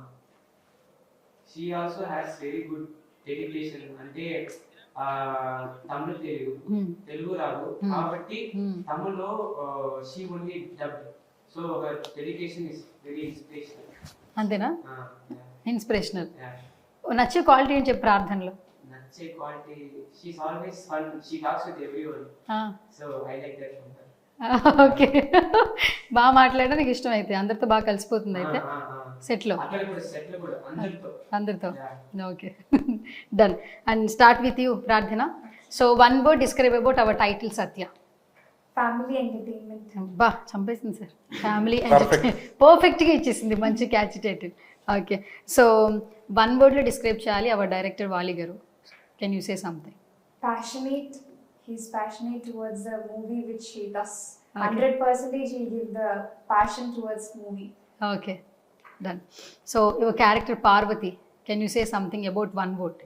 Speaker 3: She also has very good dedication. అంటే తమిళ తెలుగు రాదు కాబట్టి తమిళ్లో she only dubbed. So her dedication is very inspirational.
Speaker 1: అంతేనా? ఇన్స్పిరేషనల్.
Speaker 3: Yeah.
Speaker 1: నచ్చే క్వాలిటీ ఏం చెప్పు ప్రార్థనలో?
Speaker 3: నచ్చే quality, she's always fun. She talks with everyone. So I like that from her.
Speaker 1: Okay, బాగా మాట్లాడడం నీకు ఇష్టం అయితే, అందరితో బాగా కలిసిపోతుంది అయితే సెట్లో,
Speaker 3: అక్కడ కూడా సెట్ లో కూడా
Speaker 1: అందరితో.
Speaker 3: Yeah.
Speaker 1: Okay, done. And start with you Prarthana. So one word describe about our title Satya.
Speaker 4: Family entertainment.
Speaker 1: బా చంపేసింది సార్, ఫ్యామిలీ ఎంటర్టైన్మెంట్ పర్ఫెక్ట్గా ఇచ్చేసింది, మంచి catch title. Okay, so one వర్డ్లో డిస్క్రైబ్ చేయాలి our director Vali garu. Can you say something?
Speaker 4: Passionate. He's passionate towards the movie which he does.
Speaker 1: Okay.
Speaker 4: 100% he'll give the passion towards movie.
Speaker 1: Okay, done. So your character Parvati, can you say something about one word?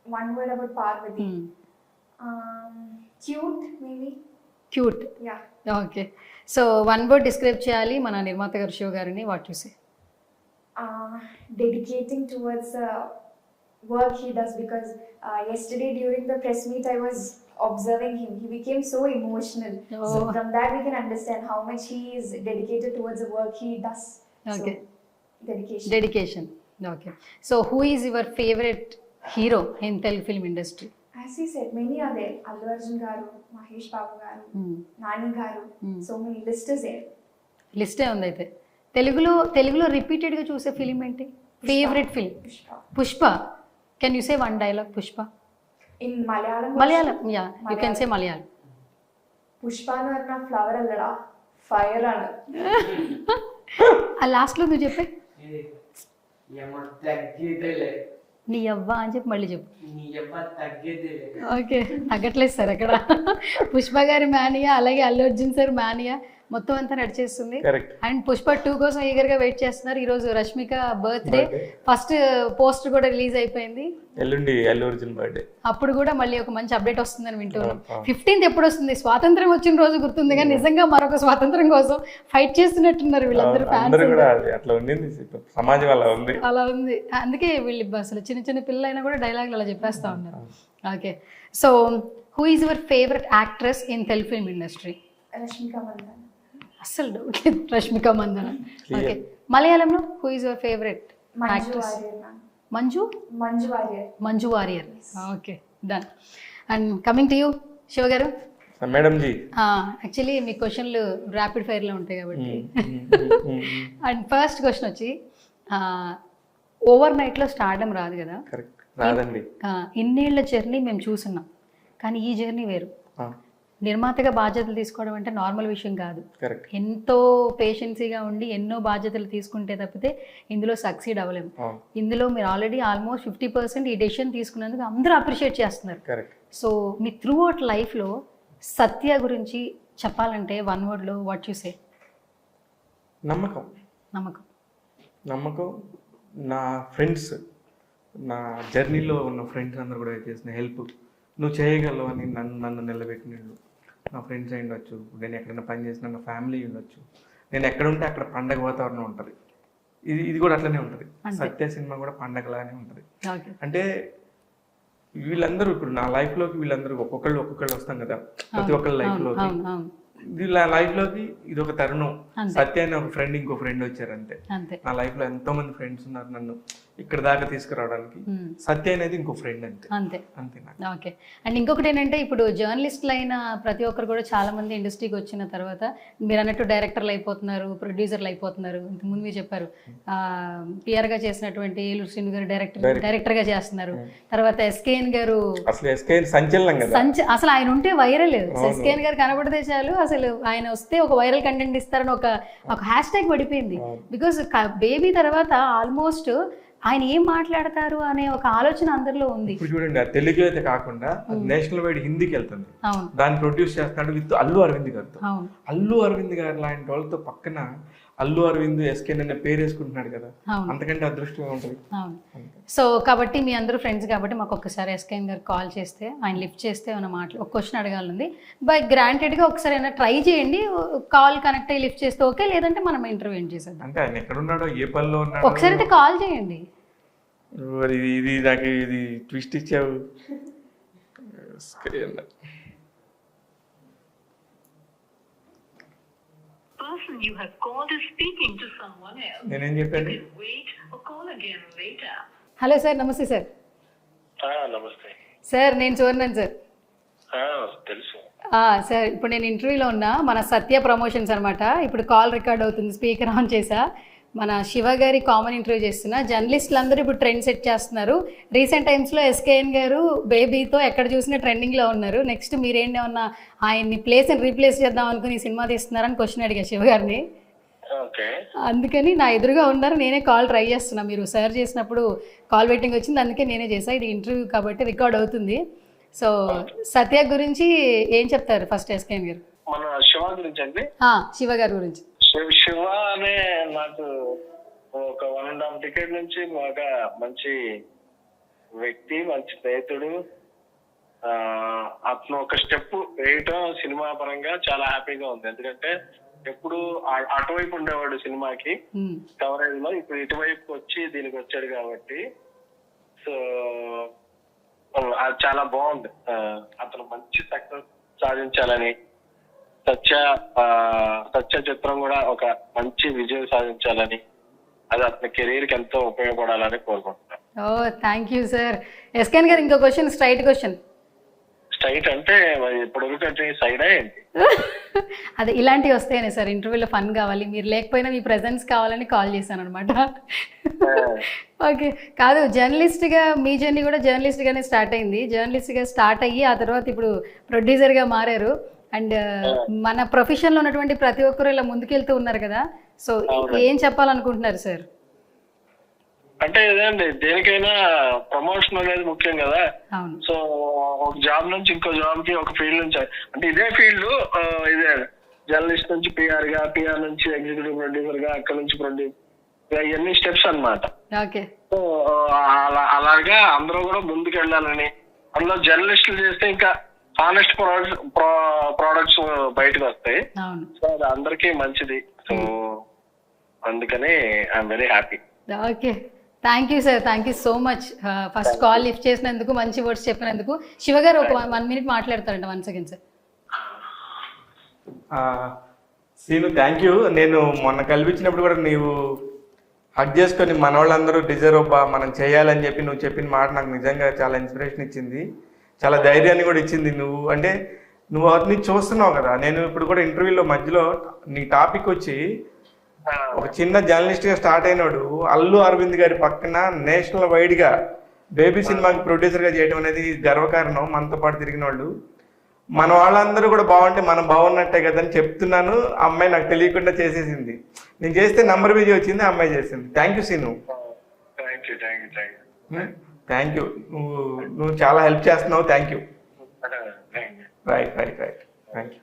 Speaker 4: One word about Parvati. Cute, maybe.
Speaker 1: Cute.
Speaker 4: Yeah.
Speaker 1: Okay, so one word describe చేయాలి మన నిర్మాత గారు శివ గారిని, what you say?
Speaker 4: Dedicating towards the work he does, because yesterday during the press meet I was observing him. He became so emotional. So
Speaker 1: Oh.
Speaker 4: from that we can understand how much he is dedicated towards the work he does.
Speaker 1: Okay.
Speaker 4: So, dedication.
Speaker 1: Dedication. Okay, so who is your favourite hero in Telugu film industry?
Speaker 4: As he said, many are there. Allu Arjun garu, Mahesh Babu garu, Nani garu. So many list is there.
Speaker 1: లిస్టే ఉంది అయితే. తెలుగులో రిపీటెడ్గా చూసే ఫిలిం ఏంటి? Favourite film?
Speaker 4: Pushpa.
Speaker 1: Pushpa. Can you say one dialogue Pushpa?
Speaker 4: In Malayalam.
Speaker 1: Malayalam, yeah you can say Malayalam.
Speaker 4: Pushpa nu arna flower allada, fire anu.
Speaker 1: ఆ లాస్ట్లో నువ్వు చెప్పే
Speaker 3: ఏమో తగ్గేదేలే,
Speaker 1: నీ అవ్వ అని చెప్పి మళ్ళీ చెప్పు.
Speaker 3: నీ ఎవ్వ తగ్గేదేలే.
Speaker 1: ఓకే, తగ్గట్లేదు సార్ అక్కడ. పుష్ప గారి మానియా, అలాగే అల్లు అర్జున్ సార్ మానియా మొత్తం అంతా నడిచేస్తుంది.
Speaker 2: కరెక్ట్.
Speaker 1: అండ్ పుష్ప 2 కోసం ఈగర్గా వెయిట్ చేస్తున్నారు. ఈరోజు రష్మిక బర్త్డే, ఫస్ట్ పోస్టర్ కూడా రిలీజ్ అయిపోయింది.
Speaker 2: ఎల్లుండి అల్లు అర్జున్ బర్త్డే.
Speaker 1: అప్పుడు కూడా మళ్ళీ ఒక మంచి అప్డేట్ వస్తుందని వింటున్నాం. 15th ఎప్పుడు వస్తుంది? స్వాతంత్రం వచ్చిన రోజు గుర్తుంది, కానీ నిజంగా మరొక స్వాతంత్రం కోసం ఫైట్ చేస్తున్నట్టున్నారు వీళ్ళందరూ
Speaker 2: అందరూ
Speaker 1: ఫ్యాన్స్.
Speaker 2: కూడా అట్లా ఉండింది, సమాజం అలా ఉంది.
Speaker 1: అలా ఉంది, అందుకే వీళ్ళు అసలు చిన్న పిల్లలు అయినా కూడా డైలాగులు అలా చెప్పేస్తా ఉన్నారు. Okay, so who is your favourite actress in Telugu film industry?
Speaker 4: Rashmika Mandanna.
Speaker 1: అస్సలు డౌట్ లేదు, రష్మిక మందన. ఓకే, మలయాళంలో who is your favourite
Speaker 4: Manju
Speaker 1: actress?
Speaker 4: Warrior ma'am.
Speaker 1: Manju
Speaker 4: Warrior.
Speaker 1: Manju Warrier. Okay, done. And coming to you Shiva garu.
Speaker 2: Madam G,
Speaker 1: actually మీ క్వశ్చన్లు ర్యాపిడ్ ఫైర్లో ఉంటాయి కాబట్టి. అండ్ ఫస్ట్ క్వశ్చన్ వచ్చి, ఓవర్ నైట్లో స్టార్డమ్ రాదు కదా.
Speaker 2: కరెక్ట్, రాదండి.
Speaker 1: ఇన్నేళ్ల జర్నీ మేము చూస్తున్నాం, కానీ ఈ జర్నీ వేరు. నిర్మాతగా బాధ్యతలు తీసుకోవడం అంటే నార్మల్ విషయం కాదు.
Speaker 2: కరెక్ట్.
Speaker 1: ఎంతో పేషెన్సీగా ఉండి ఎన్నో బాధ్యతలు తీసుకుంటే తప్పితే ఇందులో సక్సీడ్ అవ్వలేము. ఇందులో మీరు ఆల్రెడీ ఆల్మోస్ట్ 50% ఈ డెసిషన్ తీసుకున్నందుకు అందరూ అప్రిషియేట్ చేస్తున్నారు.
Speaker 2: Correct.
Speaker 1: So me through out లైఫ్లో సత్య గురించి చెప్పాలంటే వన్ వర్డ్లో వాట్ యు సే?
Speaker 2: నమ్మకం.
Speaker 1: నమ్మకం.
Speaker 2: నమ్మకం. నా ఫ్రెండ్స్, నా జర్నీలో ఉన్న ఫ్రెండ్స్ అందరూ కూడా చేసిన హెల్ప్, నువ్వు చేయగలవు అని నన్ను నిలబెట్టినళ్ళు నా ఫ్రెండ్స్ అయి ఉండొచ్చు, నేను ఎక్కడైనా పని చేసిన నా ఫ్యామిలీ ఉండొచ్చు, నేను ఎక్కడ ఉంటే అక్కడ పండగ వాతావరణం ఉంటుంది. ఇది కూడా అట్లనే ఉంటుంది. సత్య సినిమా కూడా పండగలానే ఉంటుంది. అంటే వీళ్ళందరూ ఇప్పుడు నా లైఫ్లోకి వీళ్ళందరూ ఒక్కొక్కళ్ళు వస్తాం కదా, ప్రతి ఒక్కళ్ళ లైఫ్లోకి. వీళ్ళ లైఫ్లోకి ఇది ఒక తరుణం. సత్య అని ఒక ఫ్రెండ్, ఇంకో ఫ్రెండ్ వచ్చారు అంతే. నా లైఫ్లో ఎంతో మంది ఫ్రెండ్స్ ఉన్నారు, నన్ను ఇక్కడ దాకా తీసుకురావడానికి. సత్య అనేది ఇంకో ఫ్రెండ్ అంతే
Speaker 1: అంతే.
Speaker 2: అంతే నాకు.
Speaker 1: ఓకే. అండ్ ఇంకొకటి ఏంటంటే ఇప్పుడు జర్నలిస్టులు అయిన ప్రతి ఒక్కరు కూడా చాలా మంది ఇండస్ట్రీకి వచ్చిన తర్వాత మీరు అన్నట్టు డైరెక్టర్లు అయిపోతున్నారు, ప్రొడ్యూసర్లు అయిపోతున్నారు. ఇంతకుముందు మీరు చెప్పారు పిఆర్గా చేసినటువంటి ఏలూరు శ్రీను గారు డైరెక్టర్గా చేస్తున్నారు. తర్వాత ఎస్కేఎన్ గారు
Speaker 2: అసలు ఎస్కేఎన్ సంచలనం కదా,
Speaker 1: అసలు ఆయన ఉంటే వైరల్. ఎస్కేఎన్ గారు కనబడితే చాలు అసలు ఆయన వస్తే ఒక వైరల్ కంటెంట్ ఇస్తారని ఒక హ్యాష్ ట్యాగ్ పడిపోయింది. బికాస్ బేబీ తర్వాత ఆల్మోస్ట్ ఆయన ఏం మాట్లాడతారు అనే ఒక ఆలోచన అందరిలో ఉంది.
Speaker 2: ఇప్పుడు చూడండి, ఆ తెలుగు అయితే కాకుండా నేషనల్ వైడ్ హిందీకి వెళ్తుంది. దాన్ని ప్రొడ్యూస్ చేస్తున్నాడు విత్ అల్లు అరవింద్ గారితో. అల్లు అరవింద్ గారు లాంటి వాళ్ళతో పక్కన అల్లు అరవింద్ ఎస్కేన్ అనే పేరు వేసుకుంటున్నాడు కదా, అంతకంటే అదృష్టం ఉంటుంది.
Speaker 1: సో కాబట్టి మీ అందరూ ఫ్రెండ్స్ కాబట్టి మాకు ఒక్కసారి ఎస్కేన్ గారు కాల్ చేస్తే ఆయన లిఫ్ట్ చేస్తే ఏమైనా ఒక క్వశ్చన్ అడగాలండి. బై గ్రాంటెడ్గా ఒకసారి అయినా ట్రై చేయండి, కాల్ కనెక్ట్ అయ్యి లిఫ్ట్ చేస్తే ఓకే, లేదంటే మనం ఇంటర్వ్యూ ఏం చేసేద్దాం.
Speaker 2: అంటే ఆయన ఎక్కడ ఉన్నాడో, ఏ పనిలో ఉన్నాడో
Speaker 1: ఒకసారి అయితే కాల్ చేయండి.
Speaker 2: ఇది నాకు ఇది ట్విస్ట్ ఇచ్చావు. నేనేం చెప్పండి.
Speaker 1: హలో సార్, నమస్తే సార్.
Speaker 5: నమస్తే
Speaker 1: సార్, నేను చూడన్నాను సార్.
Speaker 5: తెలుసు
Speaker 1: సార్, ఇప్పుడు నేను ఇంటర్వ్యూలో ఉన్నా, మన సత్య ప్రమోషన్స్ అనమాట. ఇప్పుడు కాల్ రికార్డ్ అవుతుంది, స్పీకర్ ఆన్ చేసా. మన శివ గారి కామన్ ఇంటర్వ్యూ చేస్తున్నా. జర్నలిస్టులు అందరూ ఇప్పుడు ట్రెండ్ సెట్ చేస్తున్నారు. రీసెంట్ టైమ్స్లో ఎస్కేఎన్ గారు బేబీతో ఎక్కడ చూసినా ట్రెండింగ్లో ఉన్నారు. నెక్స్ట్ మీరేంటేమన్నా ఆయన్ని రీప్లేస్ చేద్దాం అనుకుని సినిమా తీస్తున్నారని క్వశ్చన్ అడిగా శివ గారిని. అందుకని నా ఎదురుగా ఉన్నారు, నేనే కాల్ ట్రై చేస్తున్నా. మీరు సర్చ్ చేసినప్పుడు కాల్ వెయిటింగ్ వచ్చింది, అందుకే నేనే చేసా. ఇది ఇంటర్వ్యూ కాబట్టి రికార్డ్ అవుతుంది. సో సత్య గురించి ఏం చెప్తారు ఫస్ట్ ఎస్కేఎన్ గారు?
Speaker 5: మన శివ గురించి అండి.
Speaker 1: శివ గారి గురించి.
Speaker 5: శివ అనే నాకు ఒక 1.5 decade నుంచి బాగా మంచి వ్యక్తి, మంచి స్నేహితుడు. అతను ఒక స్టెప్ వేయటం సినిమా పరంగా చాలా హ్యాపీగా ఉంది. ఎందుకంటే ఎప్పుడు అటువైపు ఉండేవాడు సినిమాకి కవరేజ్ లో, ఇప్పుడు ఇటువైపు వచ్చి దీనికి వచ్చాడు కాబట్టి సో అది చాలా బాగుంది. అతను మంచి సక్సెస్ సాధించాలని, సత్య చిత్రం కూడా ఒక మంచి విజయం సాధించాలని, అది అతని కెరీర్ కి ఎంతో ఉపయోగపడాలని కోరుకుంటున్నాను.
Speaker 1: Thank you sir. ఎస్కేఎన్ గారు ఇంకో క్వశ్చన్, స్ట్రైట్ క్వశ్చన్.
Speaker 5: స్ట్రైట్ అంటే ఇప్పుడు సైడ్ ఏంటి?
Speaker 1: అదే ఇలాంటివి వస్తాయనే సార్, ఇంటర్వ్యూలో ఫన్ కావాలి, మీరు లేకపోయినా మీ ప్రెజెన్స్ కావాలని కాల్ చేశాను అనమాట. ఓకే, కాదు జర్నలిస్ట్గా మీ జర్నీ కూడా జర్నలిస్ట్గానే స్టార్ట్ అయింది. జర్నలిస్ట్గా స్టార్ట్ అయ్యి ఆ తర్వాత ఇప్పుడు ప్రొడ్యూసర్గా మారారు. అండ్ మన ప్రొఫెషన్లో ఉన్నటువంటి ప్రతి ఒక్కరు ఇలా ముందుకెళ్తూ ఉన్నారు కదా, సో ఏం చెప్పాలనుకుంటున్నారు సార్?
Speaker 5: అంటే ఇదేండి, దేనికైనా ప్రమోషన్ అనేది ముఖ్యం కదా. సో ఒక జాబ్ నుంచి ఇంకో జాబ్ కి, ఒక ఫీల్డ్ నుంచి, అంటే ఇదే ఫీల్డ్, ఇదే జర్నలిస్ట్ నుంచి పిఆర్ గా, పిఆర్ నుంచి ఎగ్జిక్యూటివ్ ప్రొడ్యూసర్ గా, అక్కడ నుంచి ప్రొడ్యూసర్, ఇవన్నీ స్టెప్స్ అన్నమాట. సో అలాగా అందరూ కూడా ముందుకు వెళ్ళాలని, అందులో జర్నలిస్టులు చేస్తే ఇంకా హానెస్ట్ ప్రోడక్ట్స్ బయటకు వస్తాయి. సో అది అందరికీ మంచిది. సో అందుకని I'm very happy.
Speaker 1: Okay, thank you sir, thank you so much. First call lift చేసినందుకు, మంచి వర్డ్స్ చెప్పినందుకు. శివ గారు ఒక 1 minute మాట్లాడతారంట. 1 second sir.
Speaker 2: Seenu, thank you. నేను మొన్న కల్పించినప్పుడు కూడా నీవు హక్ చేసుకొని మన వాళ్ళందరూ డిజర్వ్ అబ్బా మనం చేయాలని చెప్పి నువ్వు చెప్పిన మాట నాకు నిజంగా చాలా ఇన్స్పిరేషన్ ఇచ్చింది, చాలా ధైర్యాన్ని కూడా ఇచ్చింది. నువ్వు అవన్నీ చూస్తున్నావు కదా. నేను ఇప్పుడు కూడా ఇంటర్వ్యూలో మధ్యలో నీ టాపిక్ వచ్చి ఒక చిన్న జర్నలిస్ట్గా స్టార్ట్ అయినాడు అల్లు అరవింద్ గారి పక్కన నేషనల్ వైడ్గా బేబీ సినిమాకి ప్రొడ్యూసర్గా చేయడం అనేది గర్వకారణం. మనతో పాటు తిరిగిన వాళ్ళు, మన వాళ్ళందరూ కూడా బాగుంటే మనం బాగున్నట్టే కదా అని చెప్తున్నాను. ఆ అమ్మాయి నాకు తెలియకుండా చేసేసింది. నేను చేస్తే నంబర్ బిజీ వచ్చింది, ఆ అమ్మాయి చేసింది. Thank you Seenu. Thank you. నువ్వు చాలా హెల్ప్ చేస్తున్నావు. Thank you. Right. Thank you.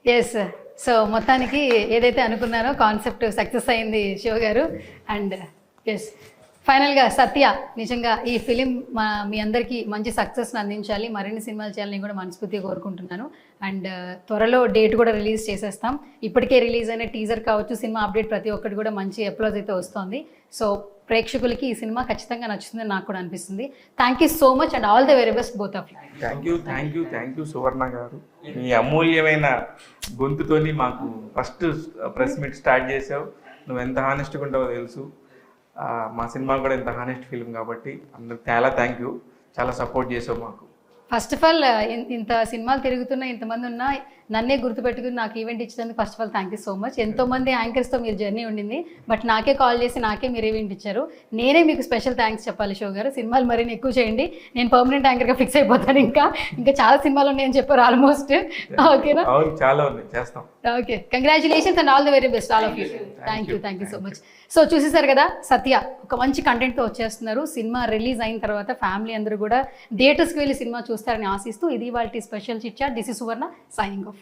Speaker 1: Yes, so మొత్తానికి ఏదైతే అనుకున్నారో కాన్సెప్ట్ సక్సెస్ అయింది శివ గారు. అండ్ ఎస్, ఫైనల్గా సత్య, నిజంగా ఈ ఫిలిం మీ అందరికీ మంచి సక్సెస్ని అందించాలి, మరిన్ని సినిమాలు చేయాలని కూడా మనస్ఫూర్తిగా కోరుకుంటున్నాను. అండ్ త్వరలో డేట్ కూడా రిలీజ్ చేసేస్తాం. ఇప్పటికే రిలీజ్ అయిన టీజర్ కావచ్చు, సినిమా అప్డేట్ ప్రతి ఒక్కటి కూడా మంచి అప్లోజ్ అయితే వస్తుంది. సో ప్రేక్షకులకి ఈ సినిమా ఖచ్చితంగా నచ్చుతుందని నాకు కూడా అనిపిస్తుంది. Thank you so much and all the very best both of you.
Speaker 2: Thank you Suvarna garu. మీ అమూల్యమైన గొంతుతోని మాకు ఫస్ట్ ప్రెస్ మీట్ స్టార్ట్ చేసావు. నువ్వు ఎంత హానెస్ట్గా ఉంటావో తెలుసు. మా సినిమా కూడా ఇంత హానెస్ట్ ఫిల్మ్ కాబట్టి అందరికి చాలా థ్యాంక్ యూ, చాలా సపోర్ట్ చేసావు మాకు.
Speaker 1: ఫస్ట్ ఆఫ్ ఆల్ ఇంత సినిమాలు తిరుగుతున్నా ఇంతమంది ఉన్నా నన్నే గుర్తుపెట్టుకుని నాకు ఈవెంట్ ఇచ్చినందుకు first of all thank you so much. ఎంతోమంది యాంకర్స్తో మీరు జర్నీ ఉండింది, బట్ నాకే కాల్ చేసి నాకే మీరు ఈవెంట్ ఇచ్చారు. నేనే మీకు స్పెషల్ థ్యాంక్స్ చెప్పాలి శివ గారు. సినిమాలు మరిన్ని ఎక్కువ చేయండి, నేను పర్మనెంట్ యాంకర్గా ఫిక్స్ అయిపోతాను. ఇంకా చాలా సినిమాలు ఉన్నాయని చెప్పారు ఆల్మోస్ట్. ఓకేనా?
Speaker 2: అవును, చాలా ఉంది, చేస్తాం.
Speaker 1: Okay, congratulations and all the very best all of you. Thank you so much. So చూసేసారు కదా, సత్య ఒక మంచి కంటెంట్తో వచ్చేస్తున్నారు. సినిమా రిలీజ్ అయిన తర్వాత ఫ్యామిలీ అందరూ కూడా థియేటర్స్కి వెళ్ళి సినిమా చూస్తారని ఆశిస్తూ ఇది వాళ్ళ special chit chat. This is Suvarna signing of.